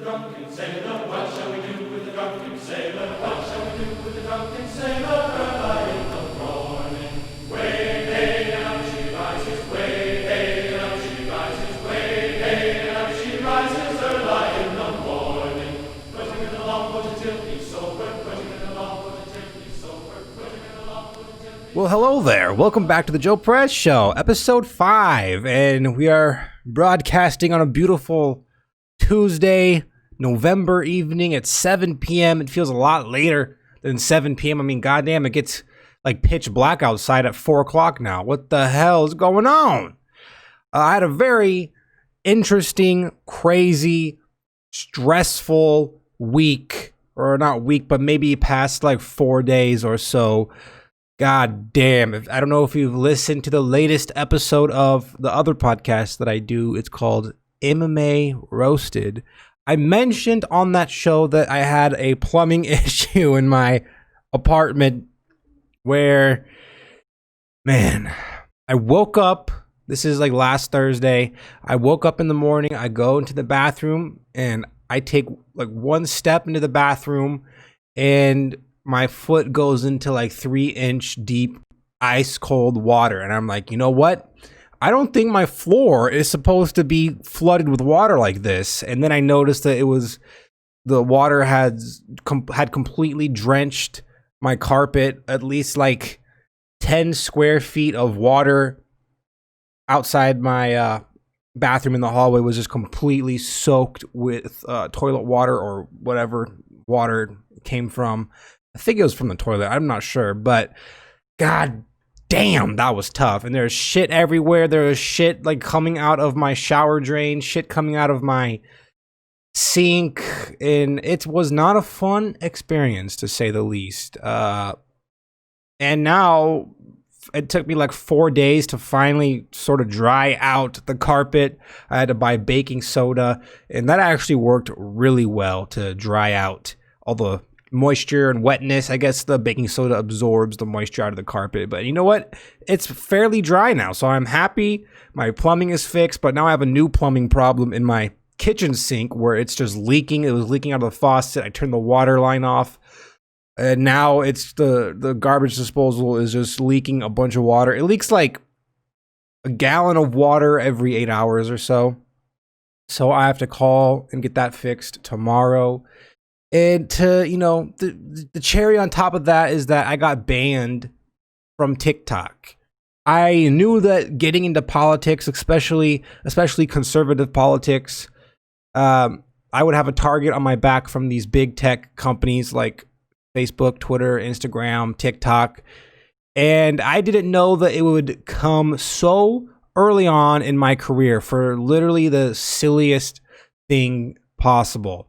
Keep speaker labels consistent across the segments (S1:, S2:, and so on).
S1: drunken sailor? What shall we do with the drunken sailor? What shall we do with the drunken sailor? Early in the morning, way hey, and up she rises. Way hey, and up she rises. Way hey, and up she rises. Early in the morning, pushing it along, push it till he's sober. Pushing it along, push it till he's sober. Pushing it along, push it till he's sober.
S2: Well, hello there. Welcome back to the Joe Perez Show, episode 5, and we are broadcasting on a beautiful Tuesday, November evening at 7 p.m. It feels a lot later than 7 p.m. I mean, goddamn, it gets like pitch black outside at 4 o'clock now. What the hell is going on? I had a very interesting, crazy, stressful week, or not week, but maybe past like 4 days or so. God damn. I don't know if you've listened to the latest episode of the other podcast that I do. It's called MMA Roasted. I mentioned on that show that I had a plumbing issue in my apartment where, man, I woke up. This is like last Thursday. I woke up in the morning. I go into the bathroom and I take like one step into the bathroom and my foot goes into like 3-inch deep ice cold water. And I'm like, you know what? I don't think my floor is supposed to be flooded with water like this. And then I noticed that the water had completely drenched my carpet. At least like 10 square feet of water outside my bathroom in the hallway was just completely soaked with toilet water or whatever water it came from. I think it was from the toilet. I'm not sure, but God damn, that was tough. And there's shit everywhere. There was shit like coming out of my shower drain, shit coming out of my sink, and it was not a fun experience to say the least. And now it took me like 4 days to finally sort of dry out the carpet. I had to buy baking soda, and that actually worked really well to dry out all the moisture and wetness. I guess the baking soda absorbs the moisture out of the carpet, but you know what? It's fairly dry now, so I'm happy. My plumbing is fixed, but now I have a new plumbing problem in my kitchen sink where it's just leaking. It was leaking out of the faucet. I turned the water line off, and now it's the garbage disposal is just leaking a bunch of water. It leaks like a gallon of water every 8 hours or so. So I have to call and get that fixed tomorrow. And to, you know, the cherry on top of that is that I got banned from TikTok. I knew that getting into politics, especially conservative politics, I would have a target on my back from these big tech companies like Facebook, Twitter, Instagram, TikTok. And I didn't know that it would come so early on in my career for literally the silliest thing possible.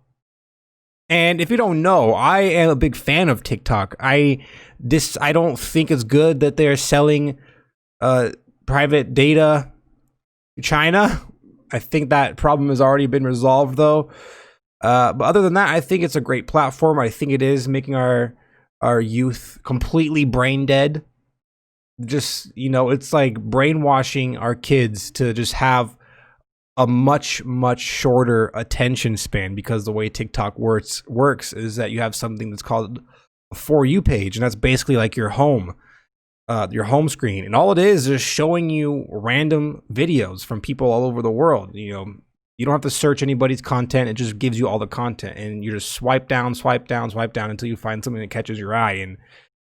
S2: And if you don't know, I am a big fan of TikTok. I don't think it's good that they're selling private data to China. I think that problem has already been resolved, though. But other than that, I think it's a great platform. I think it is making our youth completely brain dead. Just, you know, it's like brainwashing our kids to just have a much shorter attention span, because the way TikTok works is that you have something that's called a For You page, and that's basically like your home screen, and all it is showing you random videos from people all over the world. You know, you don't have to search anybody's content; it just gives you all the content, and you just swipe down until you find something that catches your eye. And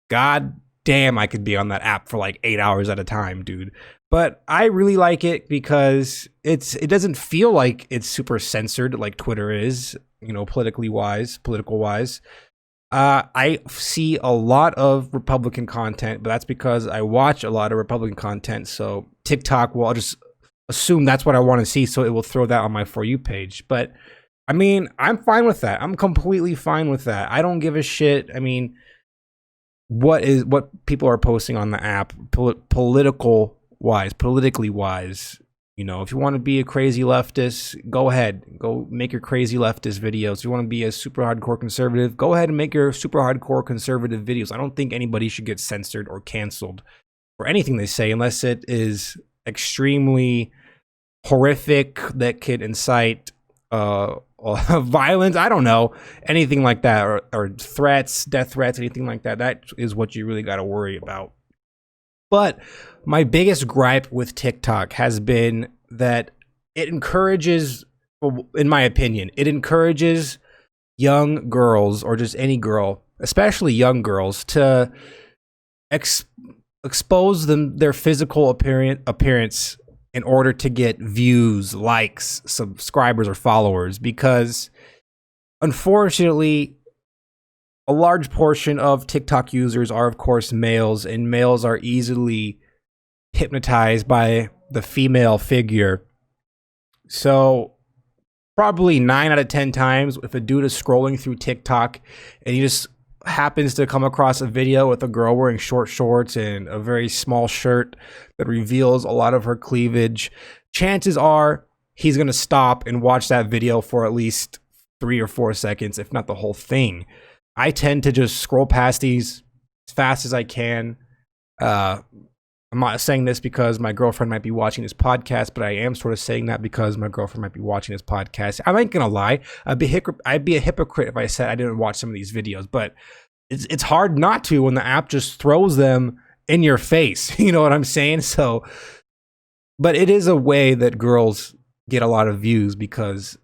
S2: God damn, I could be on that app for like 8 hours at a time, dude. But I really like it because it doesn't feel like it's super censored like Twitter is, you know, political wise. I see a lot of Republican content, but that's because I watch a lot of Republican content. So TikTok, well, I'll just assume that's what I want to see, so it will throw that on my For You page. But I mean, I'm fine with that. I'm completely fine with that. I don't give a shit. I mean, what people are posting on the app, politically wise, you know, if you want to be a crazy leftist, go ahead, go make your crazy leftist videos. If you want to be a super hardcore conservative, go ahead and make your super hardcore conservative videos. I don't think anybody should get censored or canceled for anything they say unless it is extremely horrific, that could incite violence. I don't know, anything like that, or threats, death threats, anything like that. That is what you really got to worry about. But my biggest gripe with TikTok has been that it encourages, in my opinion, it encourages young girls, or just any girl, especially young girls, to expose their physical appearance in order to get views, likes, subscribers, or followers. Because unfortunately, a large portion of TikTok users are, of course, males, and males are easily hypnotized by the female figure. So probably 9 out of 10 times, if a dude is scrolling through TikTok and he just happens to come across a video with a girl wearing short shorts and a very small shirt that reveals a lot of her cleavage, chances are he's going to stop and watch that video for at least 3 or 4 seconds, if not the whole thing. I tend to just scroll past these as fast as I can. I'm not saying this because my girlfriend might be watching this podcast, but I am sort of saying that because my girlfriend might be watching this podcast. I'm not gonna lie, I'd be a hypocrite if I said I didn't watch some of these videos, but it's hard not to when the app just throws them in your face. You know what I'm saying? So, but it is a way that girls get a lot of views, because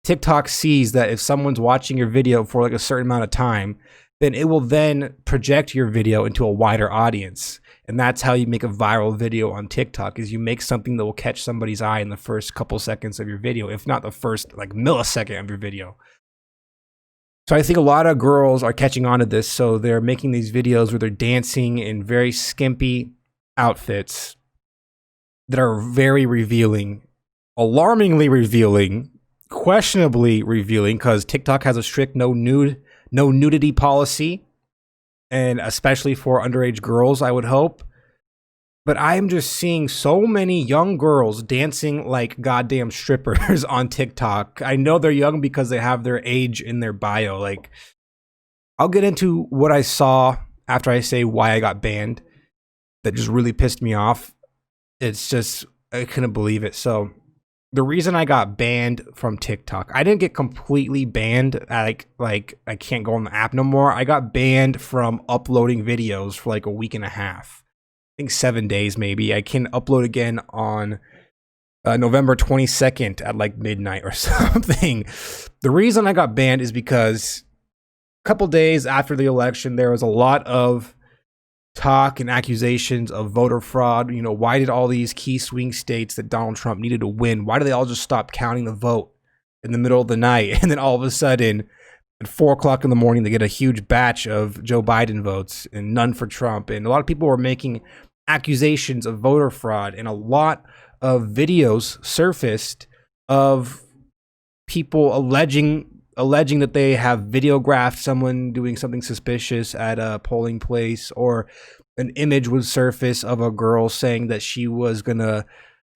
S2: TikTok sees that if someone's watching your video for like a certain amount of time, then it will then project your video into a wider audience. And that's how you make a viral video on TikTok, is you make something that will catch somebody's eye in the first couple seconds of your video, if not the first like millisecond of your video. So I think a lot of girls are catching on to this. So they're making these videos where they're dancing in very skimpy outfits that are very revealing, alarmingly revealing, questionably revealing, because TikTok has a strict no nudity policy. And especially for underage girls, I would hope. But I'm just seeing so many young girls dancing like goddamn strippers on TikTok. I know they're young because they have their age in their bio. Like, I'll get into what I saw after I say why I got banned. That just really pissed me off. It's just, I couldn't believe it. So the reason I got banned from TikTok, I didn't get completely banned. Like I can't go on the app no more. I got banned from uploading videos for like a week and a half. I think 7 days maybe. I can upload again on November 22nd at like midnight or something. The reason I got banned is because a couple days after the election, there was a lot of talk and accusations of voter fraud. You know, why did all these key swing states that Donald Trump needed to win, why did they all just stop counting the vote in the middle of the night? And then all of a sudden at 4 o'clock in the morning, they get a huge batch of Joe Biden votes and none for Trump. And a lot of people were making accusations of voter fraud, and a lot of videos surfaced of people alleging that they have videographed someone doing something suspicious at a polling place, or an image would surface of a girl saying that she was gonna,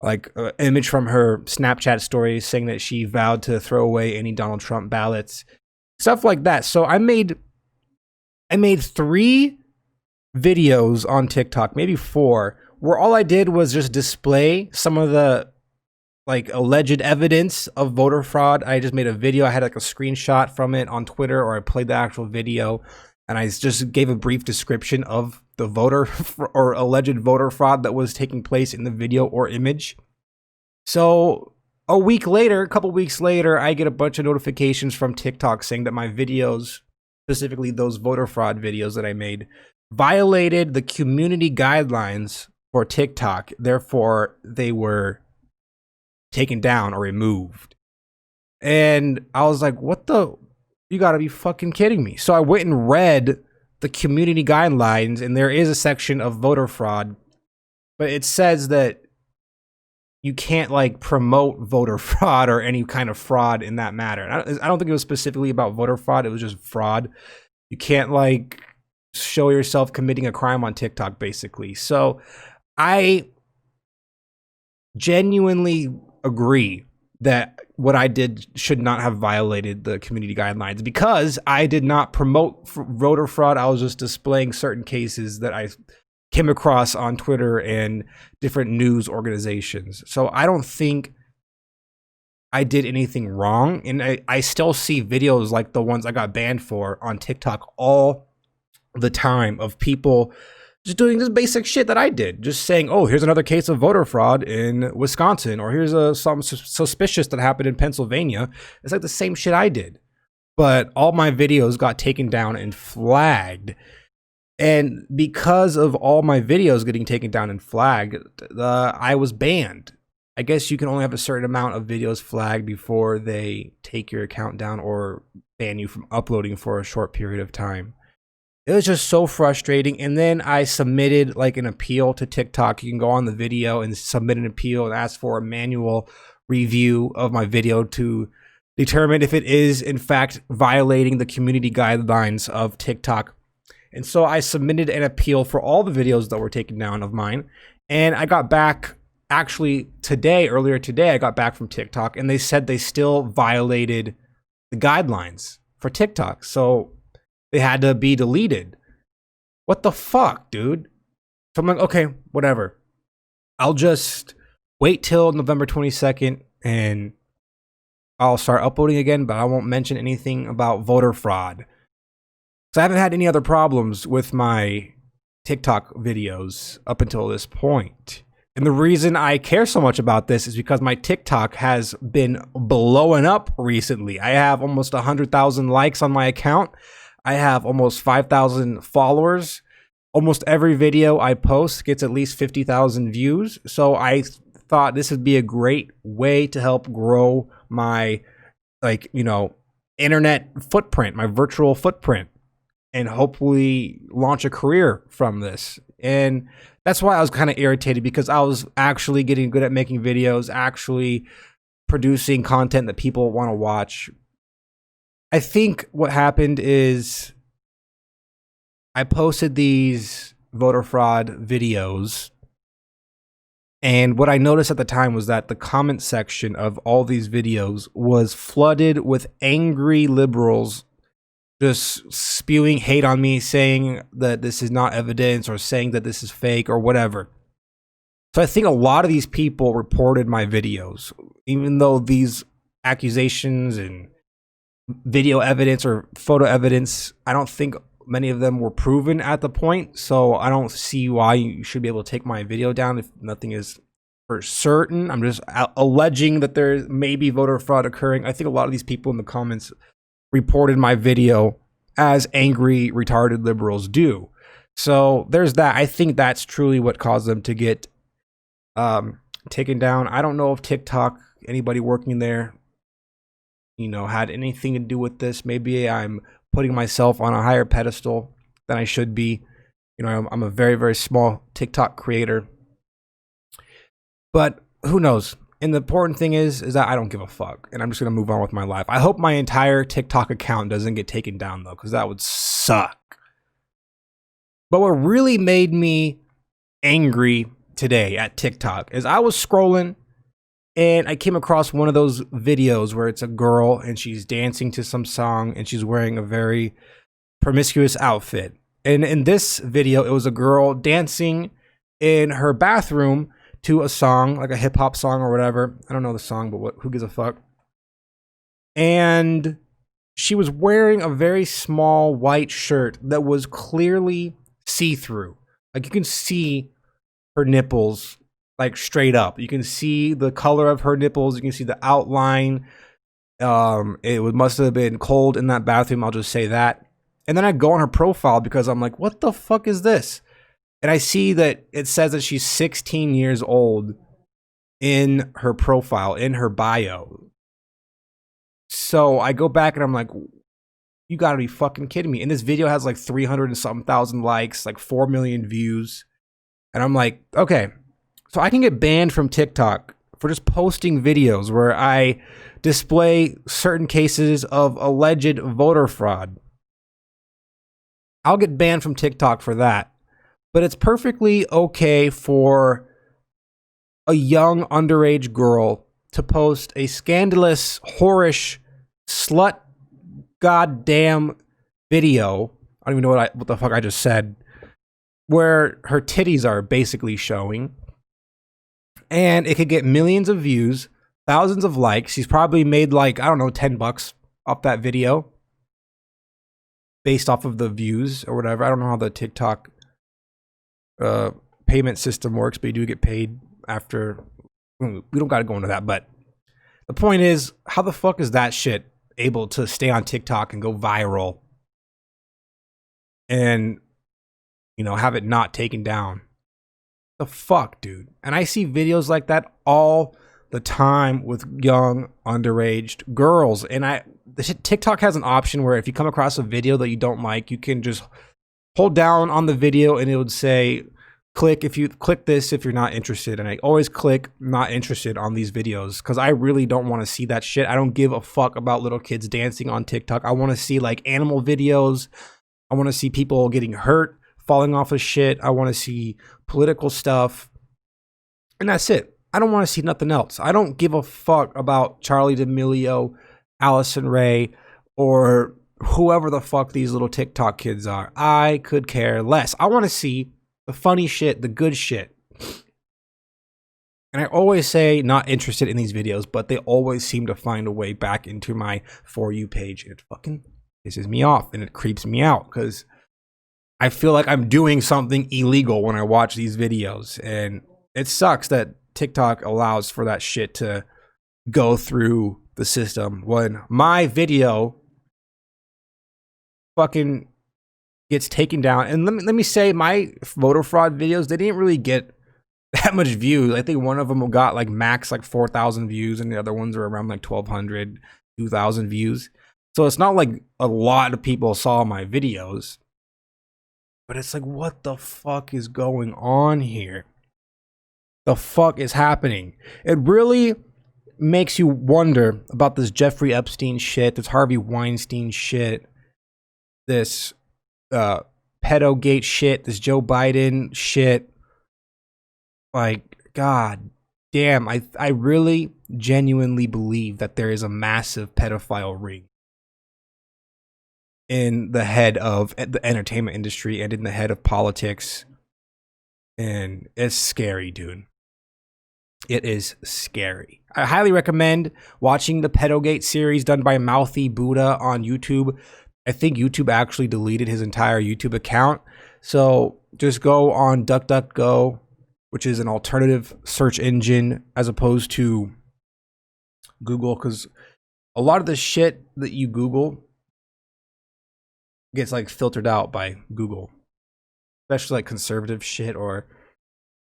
S2: like, an image from her Snapchat story saying that she vowed to throw away any Donald Trump ballots, stuff like that. So I made 3 videos on TikTok, maybe 4, where all I did was just display some of the like alleged evidence of voter fraud. I just made a video. I had like a screenshot from it on Twitter, or I played the actual video, and I just gave a brief description of the voter or alleged voter fraud that was taking place in the video or image. So a couple weeks later, I get a bunch of notifications from TikTok saying that my videos, specifically those voter fraud videos that I made, violated the community guidelines for TikTok. Therefore, they were taken down or removed. And I was like, you gotta be fucking kidding me. So I went and read the community guidelines, and there is a section of voter fraud, but it says that you can't like promote voter fraud or any kind of fraud in that matter. I don't think it was specifically about voter fraud. It was just fraud. You can't like show yourself committing a crime on TikTok, basically. So I genuinely agree that what I did should not have violated the community guidelines, because I did not promote voter fraud. I was just displaying certain cases that I came across on Twitter and different news organizations. So I don't think I did anything wrong. And I still see videos like the ones I got banned for on TikTok all the time of people just doing this basic shit that I did. Just saying, oh, here's another case of voter fraud in Wisconsin, or here's something suspicious that happened in Pennsylvania. It's like the same shit I did. But all my videos got taken down and flagged. And because of all my videos getting taken down and flagged, I was banned. I guess you can only have a certain amount of videos flagged before they take your account down or ban you from uploading for a short period of time. It was just so frustrating. And then I submitted like an appeal to TikTok. You can go on the video and submit an appeal and ask for a manual review of my video to determine if it is in fact violating the community guidelines of TikTok. And so I submitted an appeal for all the videos that were taken down of mine. And I got back actually earlier today, I got back from TikTok and they said they still violated the guidelines for TikTok. So they had to be deleted. What the fuck, dude? So I'm like, okay, whatever. I'll just wait till November 22nd and I'll start uploading again, but I won't mention anything about voter fraud. So I haven't had any other problems with my TikTok videos up until this point. And the reason I care so much about this is because my TikTok has been blowing up recently. I have almost 100,000 likes on my account. I have almost 5,000 followers. Almost every video I post gets at least 50,000 views. So I thought this would be a great way to help grow my, internet footprint, my virtual footprint, and hopefully launch a career from this. And that's why I was kind of irritated, because I was actually getting good at making videos, actually producing content that people want to watch. I think what happened is I posted these voter fraud videos, and what I noticed at the time was that the comment section of all these videos was flooded with angry liberals just spewing hate on me, saying that this is not evidence or saying that this is fake or whatever. So I think a lot of these people reported my videos, even though these accusations and video evidence or photo evidence, I don't think many of them were proven at the point. So I don't see why you should be able to take my video down if nothing is for certain. I'm just alleging that there may be voter fraud occurring. I think a lot of these people in the comments reported my video as angry, retarded liberals do. So there's that. I think that's truly what caused them to get taken down. I don't know if TikTok, anybody working there, had anything to do with this. Maybe I'm putting myself on a higher pedestal than I should be. I'm a very, very small TikTok creator. But who knows? And the important thing is that I don't give a fuck, and I'm just going to move on with my life. I hope my entire TikTok account doesn't get taken down, though, because that would suck. But what really made me angry today at TikTok is I was scrolling, and I came across one of those videos where it's a girl, and she's dancing to some song, and she's wearing a very promiscuous outfit. And in this video, it was a girl dancing in her bathroom to a song, like a hip hop song or whatever. I don't know the song, but who gives a fuck? And she was wearing a very small white shirt that was clearly see-through. Like you can see her nipples like straight up. You can see the color of her nipples. You can see the outline. Must have been cold in that bathroom. I'll just say that. And then I go on her profile because I'm like, what the fuck is this? And I see that it says that she's 16 years old in her profile, in her bio. So I go back and I'm like, you gotta be fucking kidding me. And this video has like 300 and something thousand likes, like 4 million views. And I'm like, okay, so I can get banned from TikTok for just posting videos where I display certain cases of alleged voter fraud. I'll get banned from TikTok for that. But it's perfectly okay for a young underage girl to post a scandalous, whorish, slut goddamn video. I don't even know what the fuck I just said. Where her titties are basically showing. And it could get millions of views. thousands of likes. He's probably made like, I don't know, $10 off that video based off of the views or whatever. I don't know how the TikTok payment system works, but you do get paid after. We don't got to go into that, but the point is, how the fuck is that shit able to stay on TikTok and go viral and, you know, have it not taken down? The fuck, dude. And I see videos like that all the time with young underage girls. And TikTok has an option where if you come across a video that you don't like, you can just hold down on the video and it would say, click this if you're not interested. And I always click not interested on these videos because I really don't want to see that shit. I don't give a fuck about little kids dancing on TikTok. I want to see like animal videos. I want to see people getting hurt, falling off of shit. I want to see political stuff. And that's it. I don't want to see nothing else. I don't give a fuck about Charlie D'Amelio, Allison Ray, or whoever the fuck these little TikTok kids are. I could care less. I want to see the funny shit, the good shit. And I always say not interested in these videos, but they always seem to find a way back into my For You page. And it fucking pisses me off and it creeps me out because I feel like I'm doing something illegal when I watch these videos. And it sucks that TikTok allows for that shit to go through the system when my video fucking gets taken down. And let me say, my voter fraud videos, they didn't really get that much views. I think one of them got like max like 4,000 views and the other ones were around like 1,200, 2,000 views. So it's not like a lot of people saw my videos, but it's like, what the fuck is going on here? The fuck is happening? It really makes you wonder about this Jeffrey Epstein shit, this Harvey Weinstein shit, this pedogate shit, this Joe Biden shit. Like, god damn, I really genuinely believe that there is a massive pedophile ring in the head of the entertainment industry and in the head of politics. And it's scary, dude. It is scary. I highly recommend watching the Pedogate series done by Mouthy Buddha on YouTube. I think YouTube actually deleted his entire YouTube account. So just go on DuckDuckGo, which is an alternative search engine as opposed to Google, because a lot of the shit that you Google gets like filtered out by Google, especially like conservative shit or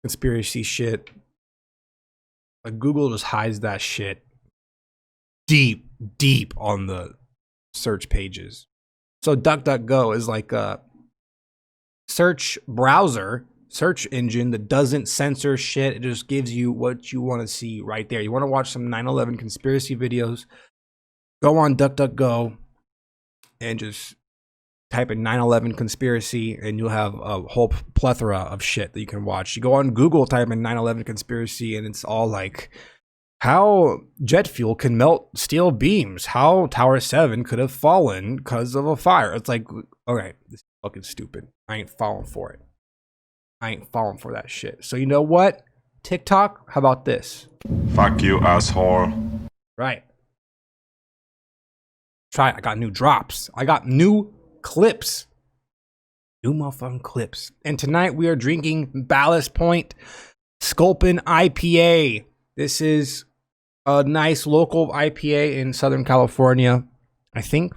S2: conspiracy shit. Like Google just hides that shit deep on the search pages. So DuckDuckGo is like a search engine that doesn't censor shit. It just gives you what you want to see right there. You want to watch some 9/11 conspiracy videos, go on DuckDuckGo and just type in 9/11 conspiracy and you'll have a whole plethora of shit that you can watch. You go on Google, type in 9/11 conspiracy, and it's all like how jet fuel can melt steel beams, how Tower 7 could have fallen because of a fire. It's like, okay, this is fucking stupid. I ain't falling for it. I ain't falling for that shit. So you know what? TikTok, how about this?
S3: Fuck you, asshole.
S2: Right. Try it. I got new drops. I got new clips. New motherfucking clips. And tonight we are drinking Ballast Point Sculpin IPA. This is a nice local IPA in Southern California. I think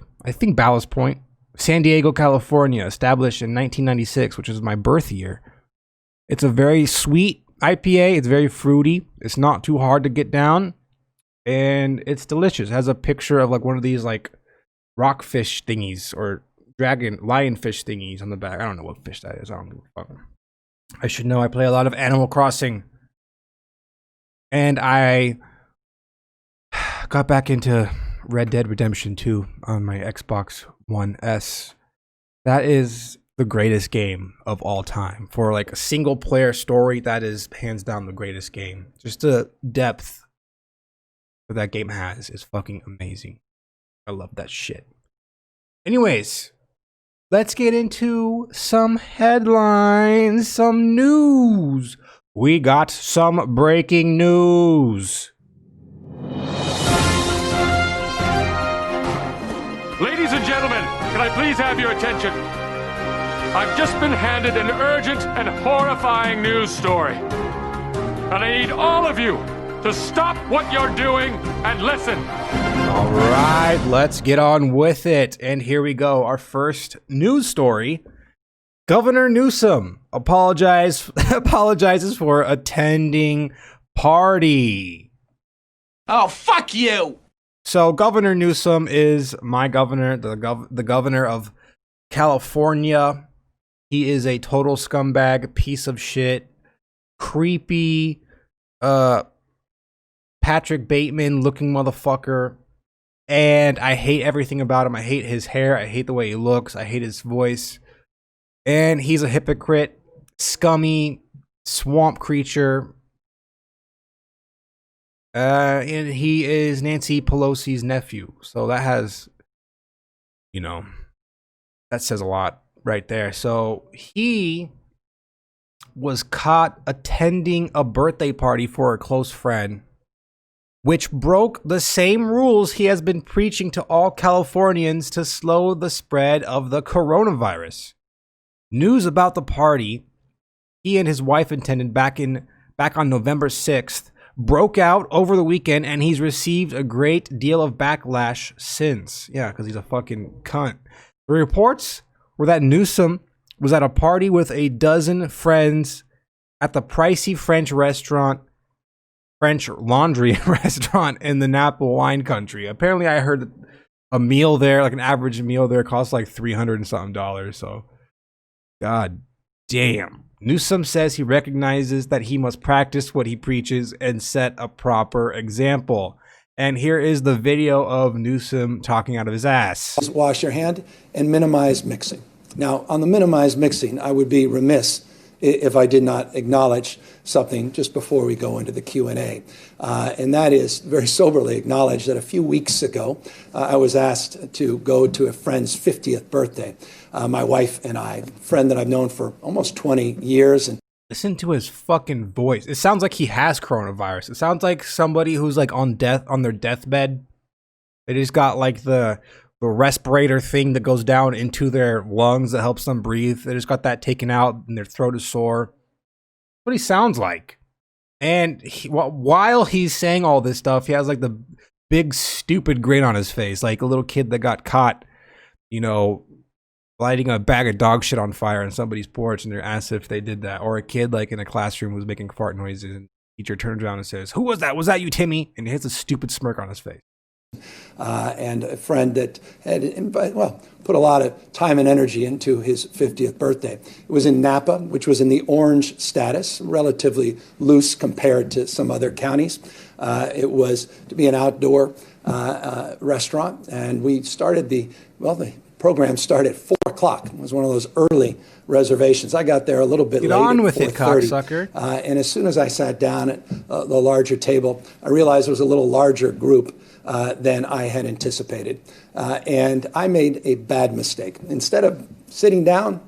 S2: Ballast Point, San Diego, California, established in 1996, which is my birth year. It's a very sweet IPA. It's very fruity. It's not too hard to get down. And it's delicious. It has a picture of like one of these like rockfish thingies or lionfish thingies on the back. I don't know what fish that is. I don't give a fuck. I should know. I play a lot of Animal Crossing. And I got back into Red Dead Redemption 2 on my Xbox One S. That is the greatest game of all time. For like a single player story, that is hands down the greatest game. Just the depth that game has is fucking amazing. I love that shit. Anyways, let's get into some headlines, some news. We got some breaking news.
S4: and gentlemen, can I please have your attention? I've just been handed an urgent and horrifying news story. And I need all of you to stop what you're doing and listen.
S2: All right, let's get on with it. And here we go. Our first news story. Governor Newsom apologizes for attending party.
S5: Oh, fuck you!
S2: So Governor Newsom is my governor, the governor of California. He is a total scumbag, piece of shit, creepy, Patrick Bateman looking motherfucker. And I hate everything about him. I hate his hair. I hate the way he looks. I hate his voice. And he's a hypocrite, scummy, swamp creature. And he is Nancy Pelosi's nephew. So that has, that says a lot right there. So he was caught attending a birthday party for a close friend, which broke the same rules he has been preaching to all Californians to slow the spread of the coronavirus. News about the party he and his wife attended back on November 6th broke out over the weekend, and he's received a great deal of backlash since. Yeah, because he's a fucking cunt. The reports were that Newsom was at a party with a dozen friends at the pricey French Laundry restaurant in the Napa wine country. Apparently, I heard a meal there, like an average meal there, costs like $300 and something. So, god damn. Newsom says he recognizes that he must practice what he preaches and set a proper example. And here is the video of Newsom talking out of his ass.
S6: Wash your hand and minimize mixing. Now, on the minimize mixing, I would be remiss if I did not acknowledge something just before we go into the Q&A. And that is very soberly acknowledge that a few weeks ago, I was asked to go to a friend's 50th birthday. My wife and I, a friend that I've known for almost 20 years. And
S2: listen to his fucking voice. It sounds like he has coronavirus. It sounds like somebody who's like on their deathbed. They just got like the respirator thing that goes down into their lungs that helps them breathe. They just got that taken out and their throat is sore. What he sounds like. And while he's saying all this stuff, he has like the big stupid grin on his face, like a little kid that got caught, lighting a bag of dog shit on fire on somebody's porch, and they're asked if they did that. Or a kid like in a classroom who's making fart noises, and the teacher turns around and says, "Who was that? Was that you, Timmy?" And he has a stupid smirk on his face.
S6: And a friend that had, put a lot of time and energy into his 50th birthday. It was in Napa, which was in the orange status, relatively loose compared to some other counties. It was to be an outdoor restaurant, and we started the program started at 4 o'clock. It was one of those early reservations. I got there a little bit late.
S2: Get on
S6: at
S2: with it,
S6: 4:30.
S2: cocksucker.
S6: And as soon as I sat down at the larger table, I realized it was a little larger group than I had anticipated. And I made a bad mistake. Instead of sitting down,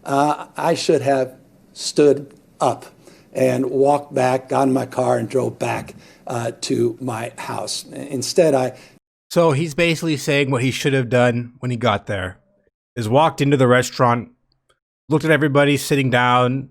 S6: I should have stood up and walked back, got in my car, and drove back to my house. Instead,
S2: So he's basically saying what he should have done when he got there is walked into the restaurant, looked at everybody sitting down,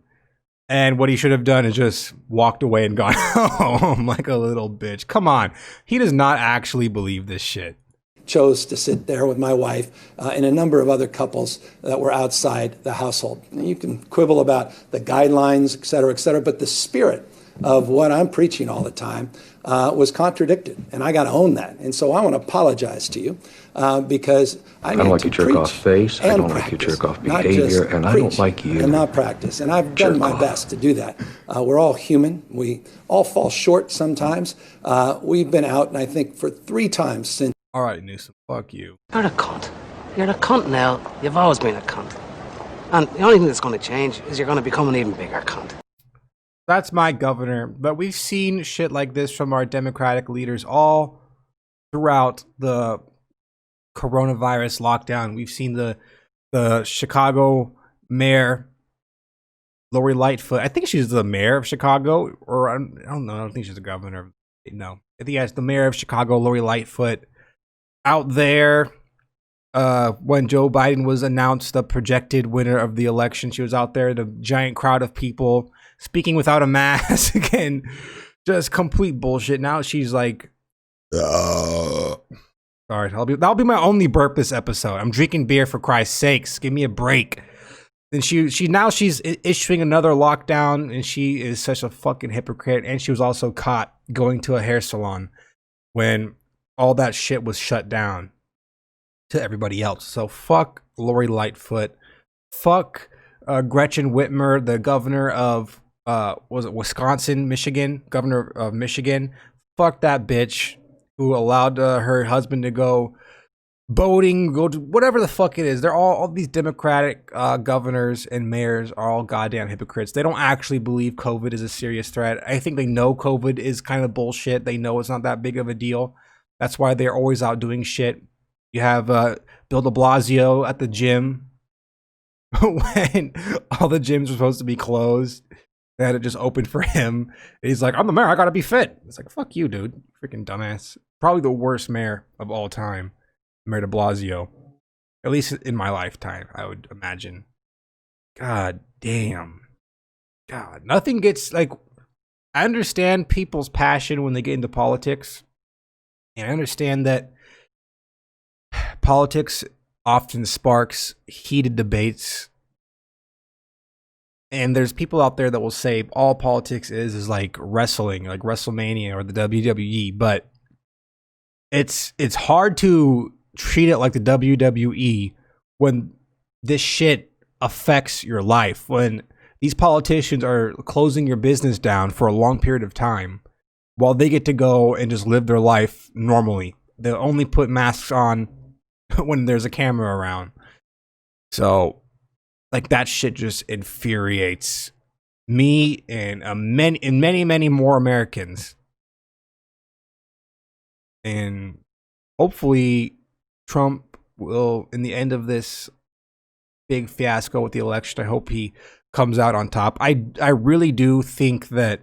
S2: and what he should have done is just walked away and gone home like a little bitch. Come on. He does not actually believe this shit.
S6: chose to sit there with my wife and a number of other couples that were outside the household. And you can quibble about the guidelines, et cetera, but the spirit of what I'm preaching all the time was contradicted, and I got to own that. And so I want to apologize to you because I
S7: don't like your jerk off face. I don't like your jerk off behavior, and I don't like you.
S6: And not practice. And I've done my best to do that. We're all human. We all fall short sometimes. We've been out, and I think for 3 times since.
S2: All right, Newsom, fuck you.
S5: You're a cunt. You're a cunt now. You've always been a cunt. And the only thing that's going to change is you're going to become an even bigger cunt.
S2: That's my governor. But we've seen shit like this from our Democratic leaders all throughout the coronavirus lockdown. We've seen the Chicago mayor, Lori Lightfoot. I think she's the mayor of Chicago, or I don't know. I don't think she's the governor. No, I think that's the mayor of Chicago, Lori Lightfoot, out there when Joe Biden was announced the projected winner of the election. She was out there, the giant crowd of people speaking without a mask and just complete bullshit. Now she's like, sorry, that'll be my only burp this episode. I'm drinking beer, for Christ's sakes. Give me a break. And she's issuing another lockdown, and she is such a fucking hypocrite. And she was also caught going to a hair salon when all that shit was shut down to everybody else. So fuck Lori Lightfoot. Fuck Gretchen Whitmer, the governor of was it Wisconsin, Michigan, governor of Michigan. Fuck that bitch who allowed her husband to go boating, go to whatever the fuck it is. They're all these Democratic governors and mayors are all goddamn hypocrites. They don't actually believe COVID is a serious threat. I think they know COVID is kind of bullshit. They know it's not that big of a deal. That's why they're always out doing shit. You have Bill de Blasio at the gym when all the gyms were supposed to be closed. They had it just open for him. And he's like, I'm the mayor. I got to be fit. It's like, fuck you, dude. Freaking dumbass. Probably the worst mayor of all time. Mayor de Blasio. At least in my lifetime, I would imagine. God damn. God. Nothing gets, like, I understand people's passion when they get into politics. And I understand that politics often sparks heated debates. And there's people out there that will say all politics is like wrestling, like WrestleMania or the WWE. But it's hard to treat it like the WWE when this shit affects your life. When these politicians are closing your business down for a long period of time while they get to go and just live their life normally. They'll only put masks on when there's a camera around. So, like, that shit just infuriates me and many more Americans. And hopefully Trump will, in the end of this big fiasco with the election, I hope he comes out on top. I really do think that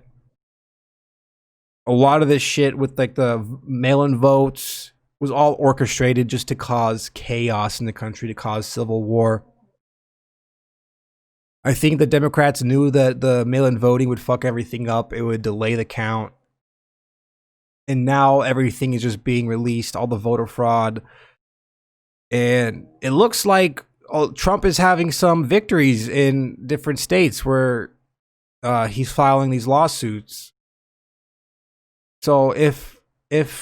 S2: a lot of this shit with like the mail-in votes was all orchestrated just to cause chaos in the country, to cause civil war. I think the Democrats knew that the mail-in voting would fuck everything up. It would delay the count. And now everything is just being released, all the voter fraud. And it looks like Trump is having some victories in different states where he's filing these lawsuits. So if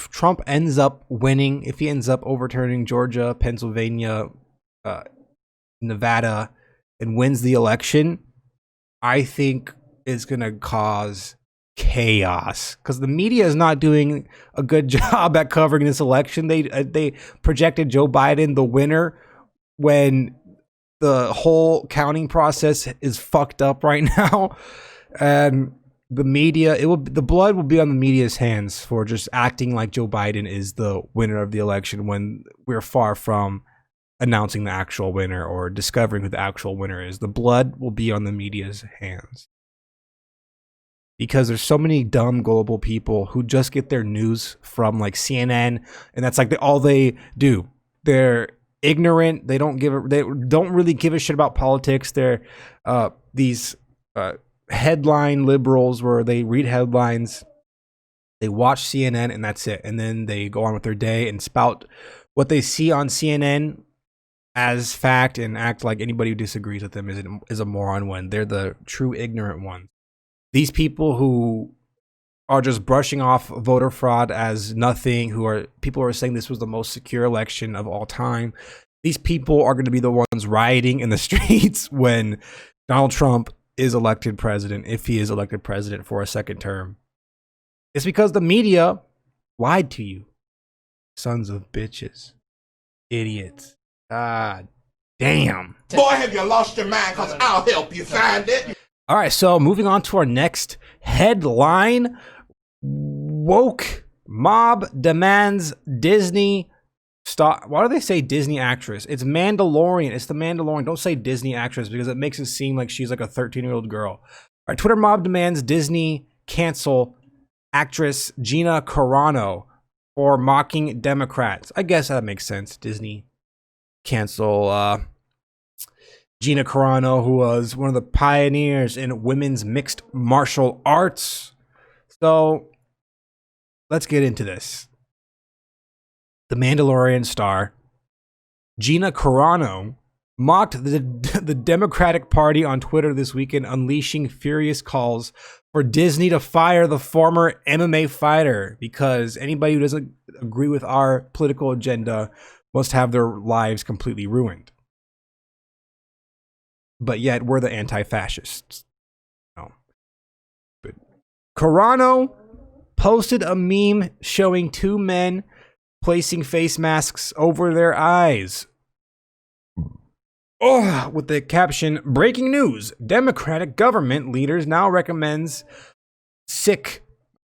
S2: Trump ends up winning, if he ends up overturning Georgia, Pennsylvania, Nevada, and wins the election, I think it's going to cause chaos because the media is not doing a good job at covering this election. They projected Joe Biden the winner when the whole counting process is fucked up right now. And the media, the blood will be on the media's hands for just acting like Joe Biden is the winner of the election when we're far from announcing the actual winner or discovering who the actual winner is. The blood will be on the media's hands. Because there's so many dumb, gullible people who just get their news from like CNN, and that's like all they do. They're ignorant. They don't really give a shit about politics. They're these headline liberals where they read headlines, they watch CNN, and that's it. And then they go on with their day and spout what they see on CNN as fact and act like anybody who disagrees with them is a moron when they're the true ignorant ones. These people who are just brushing off voter fraud as nothing, people who are saying this was the most secure election of all time. These people are going to be the ones rioting in the streets when Donald Trump is elected president, if he is elected president for a second term. It's because the media lied to you. Sons of bitches. Idiots. God damn.
S8: Boy, have you lost your mind? Because I'll help you find it.
S2: All right, so moving on to our next headline. Woke mob demands Disney stop. Why do they say Disney actress? It's Mandalorian. It's the Mandalorian. Don't say Disney actress because it makes it seem like she's like a 13-year-old girl. All right, Twitter mob demands Disney cancel actress Gina Carano for mocking Democrats. I guess that makes sense. Disney cancel Gina Carano, who was one of the pioneers in women's mixed martial arts. So let's get into this. The Mandalorian star Gina Carano mocked the Democratic Party on Twitter this weekend, unleashing furious calls for Disney to fire the former MMA fighter because anybody who doesn't agree with our political agenda must have their lives completely ruined. But yet we're the anti-fascists. No. But Carano posted a meme showing two men placing face masks over their eyes. Oh, with the caption, "Breaking news, Democratic government leaders now recommends sick."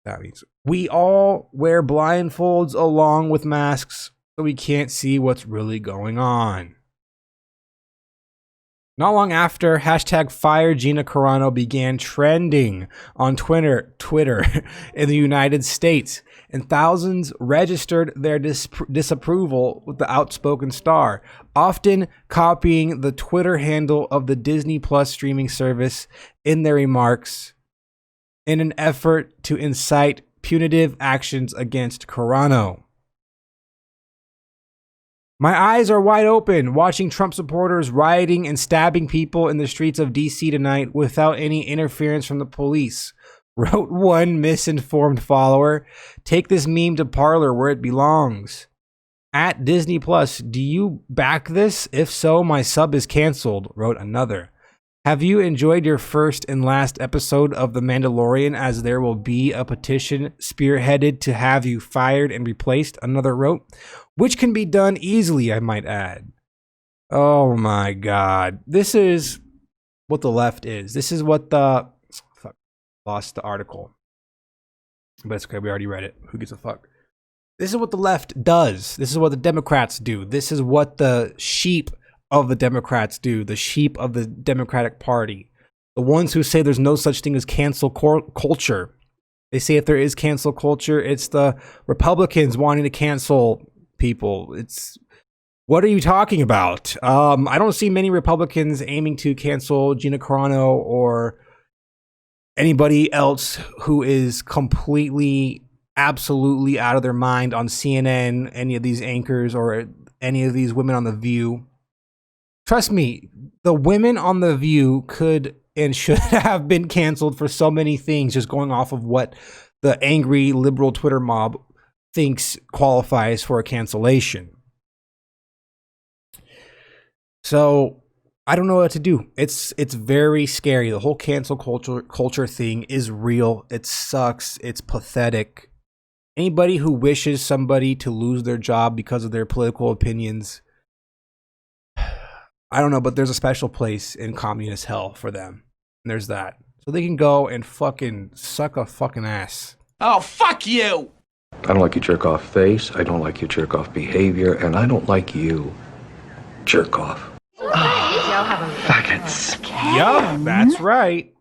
S2: That means we all wear blindfolds along with masks so we can't see what's really going on. Not long after hashtag Fire Gina Carano began trending on Twitter in the United States, and thousands registered their disapproval with the outspoken star, often copying the Twitter handle of the Disney Plus streaming service in their remarks in an effort to incite punitive actions against Carano. "My eyes are wide open watching Trump supporters rioting and stabbing people in the streets of DC tonight without any interference from the police," wrote one misinformed follower. "Take this meme to Parler where it belongs." At Disney Plus, "Do you back this? If so, my sub is canceled," wrote another. "Have you enjoyed your first and last episode of The Mandalorian, as there will be a petition spearheaded to have you fired and replaced," another wrote. "Which can be done easily, I might add." Oh my God. This is what the left is. This is what the... Fuck. Lost the article. But it's okay, we already read it. Who gives a fuck? This is what the left does. This is what the Democrats do. This is what the sheep of the Democrats do. The sheep of the Democratic Party. The ones who say there's no such thing as cancel culture. They say if there is cancel culture, it's the Republicans wanting to cancel people. It's... What are you talking about? I don't see many Republicans aiming to cancel Gina Carano or anybody else who is completely, absolutely out of their mind on CNN, any of these anchors or any of these women on The View. Trust me, the women on The View could and should have been canceled for so many things, just going off of what the angry liberal Twitter mob thinks qualifies for a cancellation. So I don't know what to do. It's very scary. The whole cancel culture thing is real. It sucks. It's pathetic. Anybody who wishes somebody to lose their job because of their political opinions, I don't know, but there's a special place in communist hell for them. And there's that. So they can go and fucking suck a fucking ass.
S8: Oh, fuck you!
S7: I don't like your jerk off face, I don't like your jerk off behavior, and I don't like you. Jerk off. Faggots.
S2: Yup, that's right.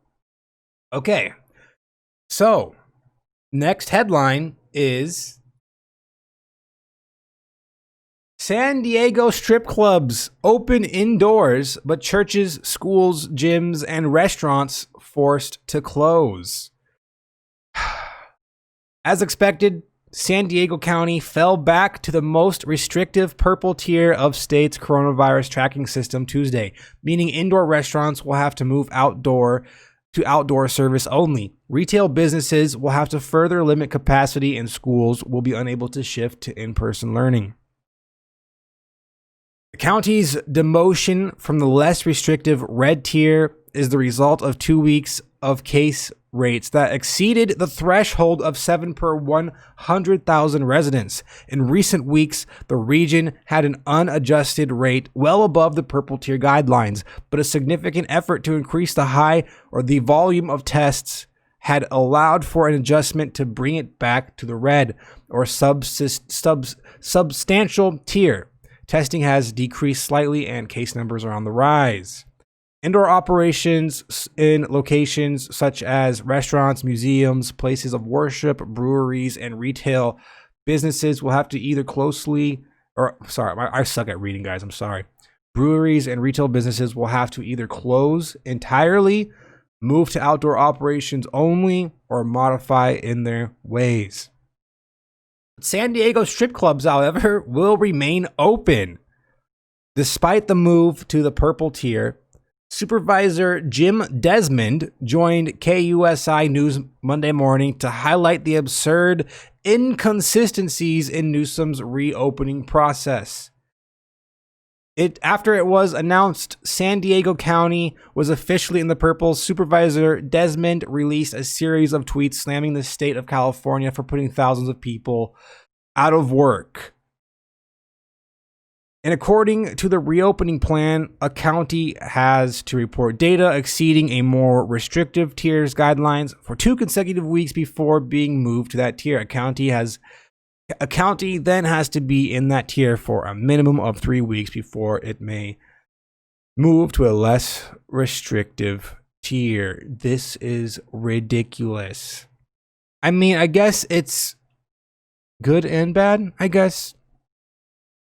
S2: Okay. So, next headline is San Diego strip clubs open indoors, but churches, schools, gyms, and restaurants forced to close. As expected, San Diego County fell back to the most restrictive purple tier of state's coronavirus tracking system Tuesday, meaning indoor restaurants will have to move outdoor to outdoor service only. Retail businesses will have to further limit capacity, and schools will be unable to shift to in-person learning. The county's demotion from the less restrictive red tier is the result of 2 weeks of case rates that exceeded the threshold of 7 per 100,000 residents. In recent weeks, the region had an unadjusted rate well above the purple tier guidelines, but a significant effort to increase the volume of tests had allowed for an adjustment to bring it back to the red or substantial tier. Testing has decreased slightly and case numbers are on the rise. Indoor operations in locations such as restaurants, museums, places of worship, breweries, and retail businesses will have to either close or sorry, I suck at reading, guys. I'm sorry. Breweries and retail businesses will have to either close entirely, move to outdoor operations only, or modify in their ways. San Diego strip clubs, however, will remain open. Despite the move to the purple tier, Supervisor Jim Desmond joined KUSI News Monday morning to highlight the absurd inconsistencies in Newsom's reopening process. After it was announced San Diego County was officially in the purple, Supervisor Desmond released a series of tweets slamming the state of California for putting thousands of people out of work. And according to the reopening plan, a county has to report data exceeding a more restrictive tier's guidelines for 2 consecutive weeks before being moved to that tier. A county then has to be in that tier for a minimum of 3 weeks before it may move to a less restrictive tier. This is ridiculous. I mean, I guess it's good and bad, I guess.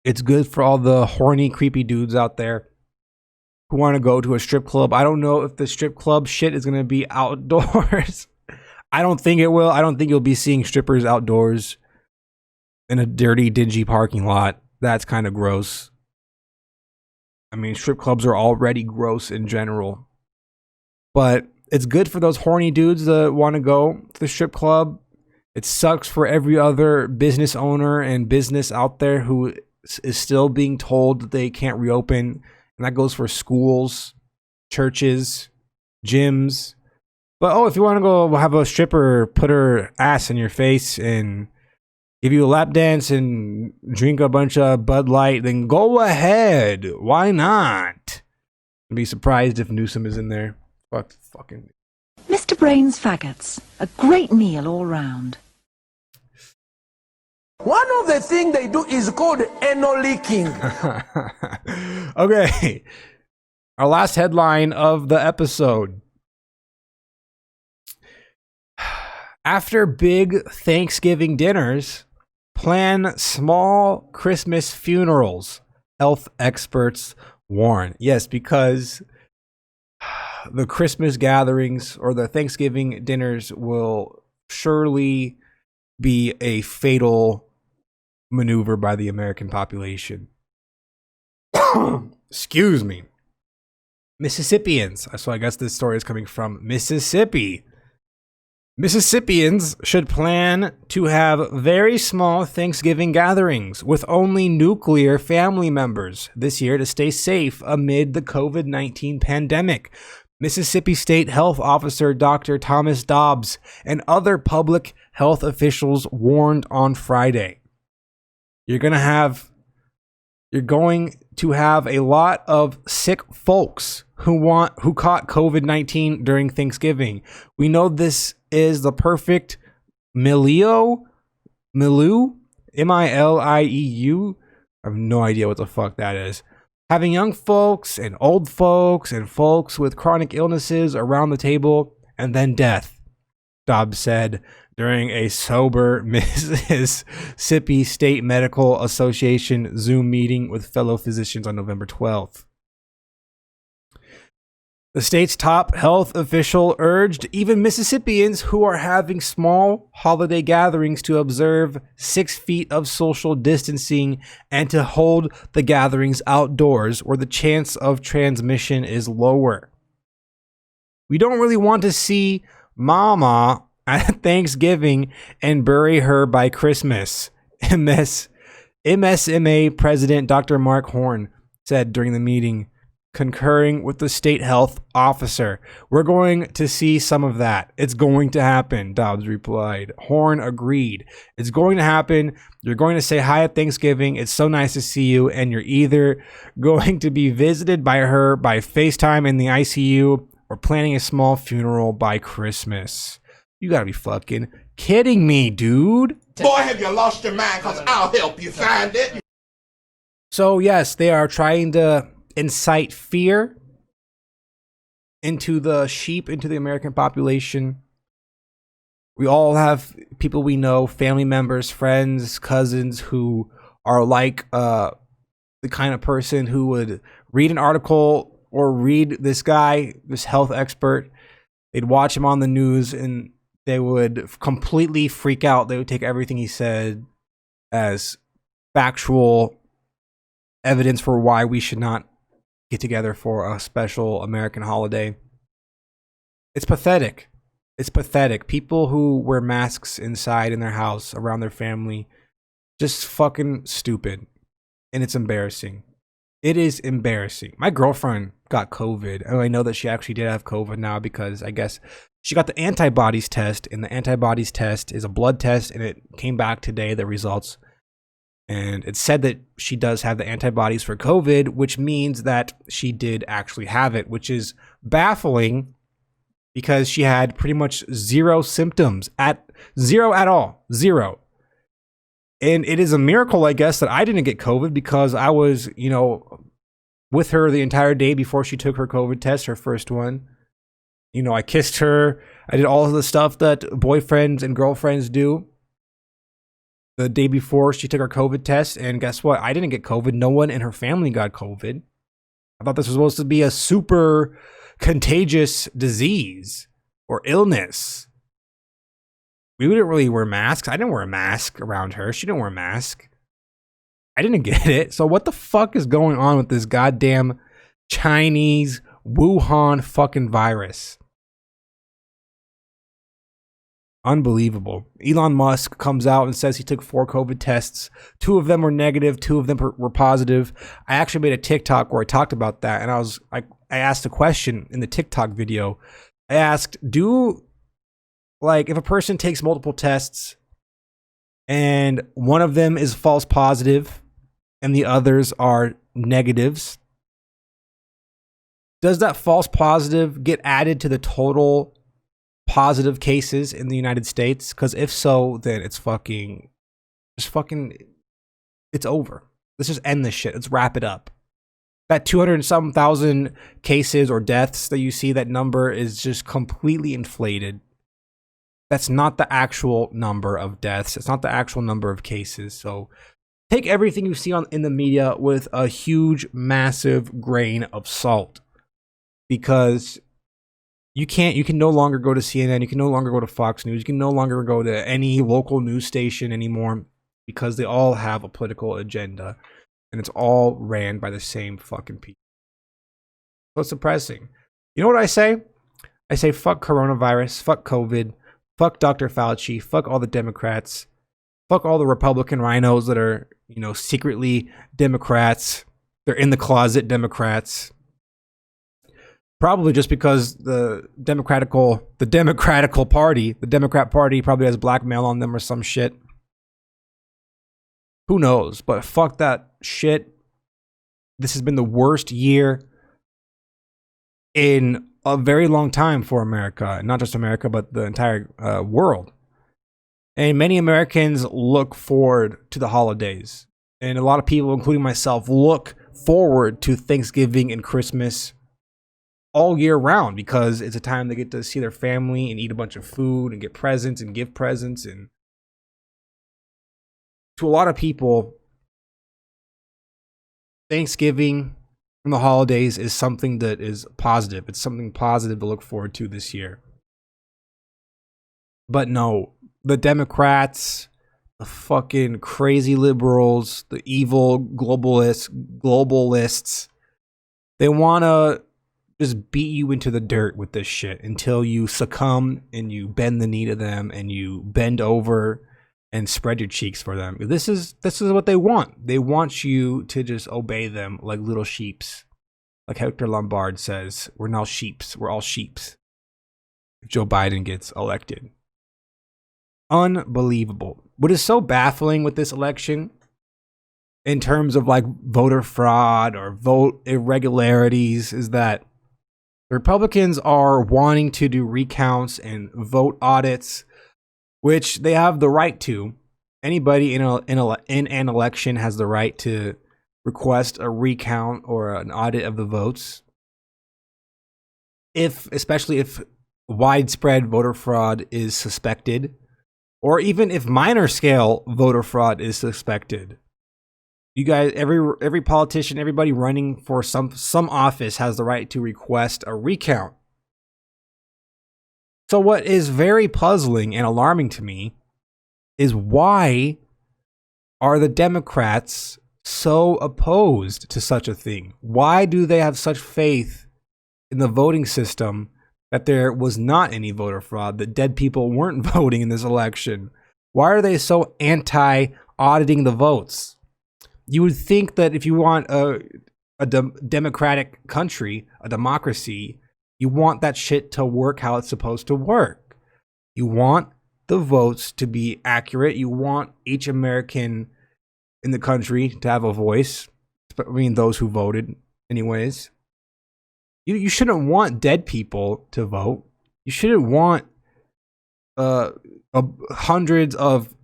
S2: It's good for all the horny, creepy dudes out there who want to go to a strip club. I don't know if the strip club shit is going to be outdoors. I don't think it will. I don't think you'll be seeing strippers outdoors in a dirty, dingy parking lot. That's kind of gross. I mean, strip clubs are already gross in general. But it's good for those horny dudes that want to go to the strip club. It sucks for every other business owner and business out there who is still being told that they can't reopen. And that goes for schools, churches, gyms. But if you want to go have a stripper put her ass in your face and give you a lap dance and drink a bunch of Bud Light, then go ahead. Why not? I'd be surprised if Newsom is in there. Fucking.
S9: Mr. Brain's Faggots. A great meal all round.
S10: One of the things they do is called anal leaking.
S2: Okay. Our last headline of the episode. After big Thanksgiving dinners, plan small Christmas funerals, health experts warn. Yes, because the Christmas gatherings or the Thanksgiving dinners will surely be a fatal maneuver by the American population. Excuse me. Mississippians. So I guess this story is coming from Mississippi. Mississippians should plan to have very small Thanksgiving gatherings with only nuclear family members this year to stay safe amid the COVID-19 pandemic. Mississippi State Health Officer Dr. Thomas Dobbs and other public health officials warned on Friday. You're going to have a lot of sick folks who caught COVID-19 during Thanksgiving. We know this is the perfect milieu, M-I-L-I-E-U. I have no idea what the fuck that is. Having young folks and old folks and folks with chronic illnesses around the table, and then death, Dobbs said during a sober Mississippi State Medical Association Zoom meeting with fellow physicians on November 12th. The state's top health official urged even Mississippians who are having small holiday gatherings to observe 6 feet of social distancing and to hold the gatherings outdoors where the chance of transmission is lower. We don't really want to see Mama at Thanksgiving and bury her by Christmas, MSMA President Dr. Mark Horn said during the meeting, concurring with the state health officer. We're going to see some of that. It's going to happen, Dobbs replied. Horn agreed. It's going to happen. You're going to say hi at Thanksgiving. It's so nice to see you. And you're either going to be visited by her by FaceTime in the ICU or planning a small funeral by Christmas. You gotta be fucking kidding me, dude.
S8: Boy, have you lost your mind, because I'll help you find it.
S2: So, yes, they are trying to incite fear into the American population. We all have people we know, family members, friends, cousins who are like the kind of person who would read an article or read this guy, this health expert. They'd watch him on the news and they would completely freak out. They would take everything he said as factual evidence for why we should not get together for a special American holiday. It's pathetic. It's pathetic. People who wear masks inside in their house around their family, just fucking stupid. And it's embarrassing. It is embarrassing. My girlfriend got COVID. And I know that she actually did have COVID now because I guess she got the antibodies test, and the antibodies test is a blood test, and it came back today, the results. And it said that she does have the antibodies for COVID, which means that she did actually have it, which is baffling because she had pretty much zero symptoms, zero at all. And it is a miracle, I guess, that I didn't get COVID because I was, with her the entire day before she took her COVID test, her first one. I kissed her. I did all of the stuff that boyfriends and girlfriends do the day before she took her COVID test. And guess what? I didn't get COVID. No one in her family got COVID. I thought this was supposed to be a super contagious disease or illness. We didn't really wear masks. I didn't wear a mask around her. She didn't wear a mask. I didn't get it. So what the fuck is going on with this goddamn Chinese Wuhan fucking virus? Unbelievable. Elon Musk comes out and says he took 4 COVID tests. 2 of them were negative. 2 of them were positive. I actually made a TikTok where I talked about that. And I asked a question in the TikTok video. I asked, if a person takes multiple tests and one of them is false positive and the others are negatives, does that false positive get added to the total positive cases in the United States? Because if so, then it's over. Let's just end this shit. Let's wrap it up. That 200 and some thousand cases or deaths that you see, that number is just completely inflated. That's not the actual number of deaths. It's not the actual number of cases. So take everything you see in the media with a huge, massive grain of salt. Because you can no longer go to CNN. You can no longer go to Fox News. You can no longer go to any local news station anymore because they all have a political agenda. And it's all ran by the same fucking people. So it's depressing. You know what I say? I say fuck coronavirus, fuck COVID, fuck Dr. Fauci, fuck all the Democrats, fuck all the Republican rhinos that are, secretly Democrats. They're in the closet Democrats. Probably just because the Democrat Party probably has blackmail on them or some shit. Who knows? But fuck that shit. This has been the worst year in a very long time for America. Not just America, but the entire world. And many Americans look forward to the holidays. And a lot of people, including myself, look forward to Thanksgiving and Christmas all year round because it's a time they get to see their family and eat a bunch of food and get presents and give presents. And to a lot of people, Thanksgiving and the holidays is something that is positive. It's something positive to look forward to this year. But no, the Democrats, the fucking crazy liberals, the evil globalists, they want to just beat you into the dirt with this shit until you succumb and you bend the knee to them and you bend over and spread your cheeks for them. This is what they want. They want you to just obey them like little sheeps. Like Hector Lombard says, we're now sheeps. We're all sheeps. If Joe Biden gets elected. Unbelievable. What is so baffling with this election in terms of voter fraud or vote irregularities is that the Republicans are wanting to do recounts and vote audits, which they have the right to. Anybody in an election has the right to request a recount or an audit of the votes, especially if widespread voter fraud is suspected, or even if minor scale voter fraud is suspected. You guys, every politician, everybody running for some office has the right to request a recount. So what is very puzzling and alarming to me is why are the Democrats so opposed to such a thing? Why do they have such faith in the voting system that there was not any voter fraud, that dead people weren't voting in this election? Why are they so anti-auditing the votes? You would think that if you want a democratic country, a democracy, you want that shit to work how it's supposed to work. You want the votes to be accurate. You want each American in the country to have a voice. I mean, those who voted anyways. You shouldn't want dead people to vote. You shouldn't want hundreds of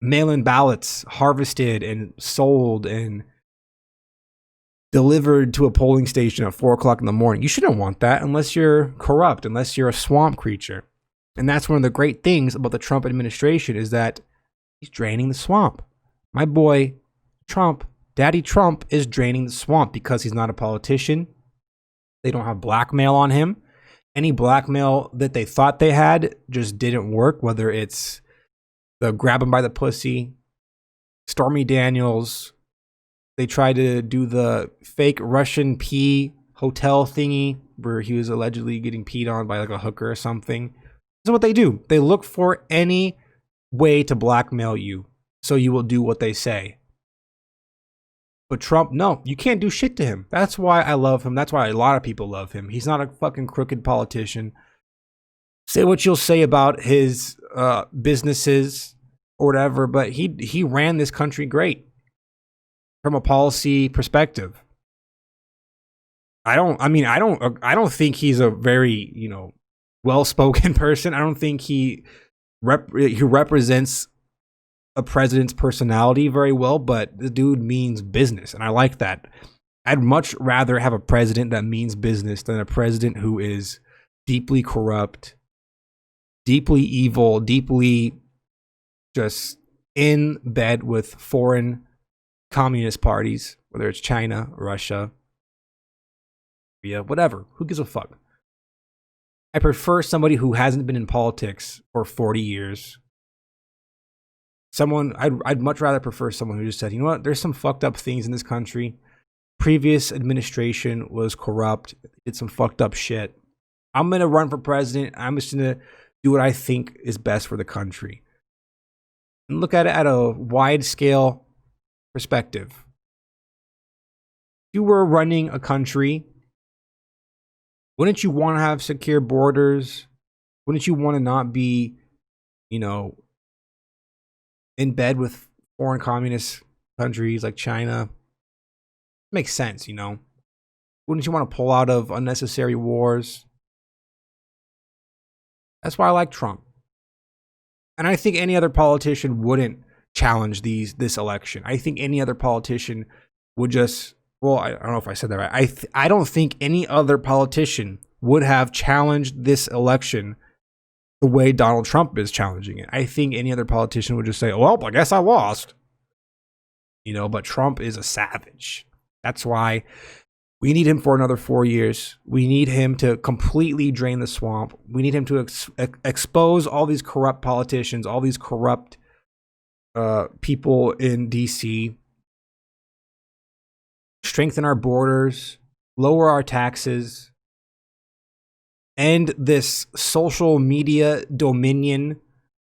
S2: mail-in ballots harvested and sold and delivered to a polling station at 4 o'clock in the morning. You shouldn't want that unless you're corrupt, unless you're a swamp creature. And that's one of the great things about the Trump administration is that he's draining the swamp. My boy Trump, Daddy Trump, is draining the swamp because he's not a politician. They don't have blackmail on him. Any blackmail that they thought they had just didn't work, whether it's the grab him by the pussy, Stormy Daniels. They tried to do the fake Russian pee hotel thingy where he was allegedly getting peed on by like a hooker or something. That's what they do. They look for any way to blackmail you so you will do what they say. But Trump, no, you can't do shit to him. That's why I love him. That's why a lot of people love him. He's not a fucking crooked politician. Say what you'll say about his businesses or whatever, but he ran this country great from a policy perspective. I don't think he's a very, well-spoken person. I don't think he represents a president's personality very well, but the dude means business, and I like that. I'd much rather have a president that means business than a president who is deeply corrupt, deeply evil, deeply just in bed with foreign communist parties, whether it's China, Russia, Korea, whatever. Who gives a fuck? I prefer somebody who hasn't been in politics for 40 years. I'd much rather prefer someone who just said, you know what, there's some fucked up things in this country. Previous administration was corrupt, did some fucked up shit. I'm going to run for president. I'm just going to do what I think is best for the country. And look at it at a wide scale perspective. If you were running a country, wouldn't you want to have secure borders? Wouldn't you want to not be, in bed with foreign communist countries like China? Makes sense, Wouldn't you want to pull out of unnecessary wars? That's why I like Trump. And I think any other politician wouldn't challenge this election. I think any other politician would just, I don't know if I said that right. I don't think any other politician would have challenged this election the way Donald Trump is challenging it. I think any other politician would just say, well, I guess I lost. But Trump is a savage. That's why we need him for another 4 years. We need him to completely drain the swamp. We need him to expose all these corrupt politicians, all these corrupt people in DC, strengthen our borders, lower our taxes, end this social media dominion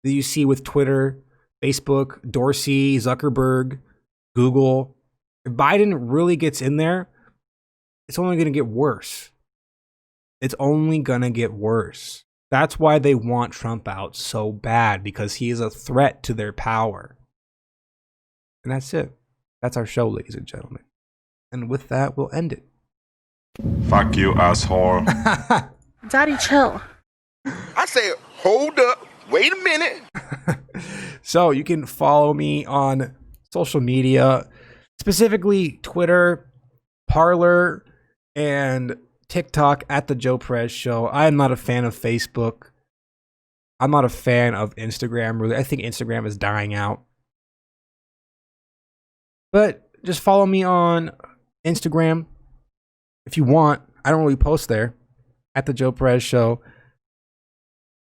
S2: that you see with Twitter, Facebook, Dorsey, Zuckerberg, Google. If Biden really gets in there, it's only going to get worse. It's only going to get worse. That's why they want Trump out so bad, because he is a threat to their power. And that's it. That's our show, ladies and gentlemen. And with that, we'll end it.
S3: Fuck you, asshole.
S11: Daddy, chill.
S8: I say, hold up. Wait a minute.
S2: So you can follow me on social media, specifically Twitter, Parler, and TikTok at The Joe Perez Show. I am not a fan of Facebook. I'm not a fan of Instagram, really. I think Instagram is dying out. But just follow me on Instagram if you want. I don't really post there. At the Joe Perez Show.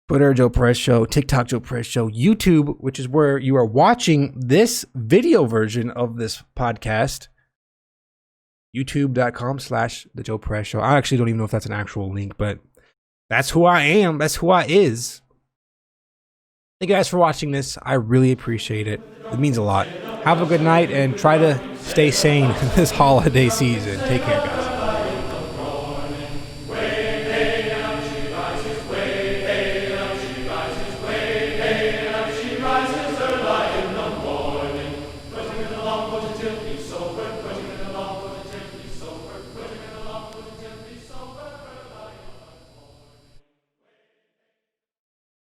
S2: Twitter, Joe Perez Show. TikTok, Joe Perez Show. YouTube, which is where you are watching this video version of this podcast. YouTube.com/The Joe Perez Show. I actually don't even know if that's an actual link, but that's who I am. That's who I is. Thank you guys for watching this. I really appreciate it. It means a lot. Have a good night and try to stay sane this holiday season. Take care, guys.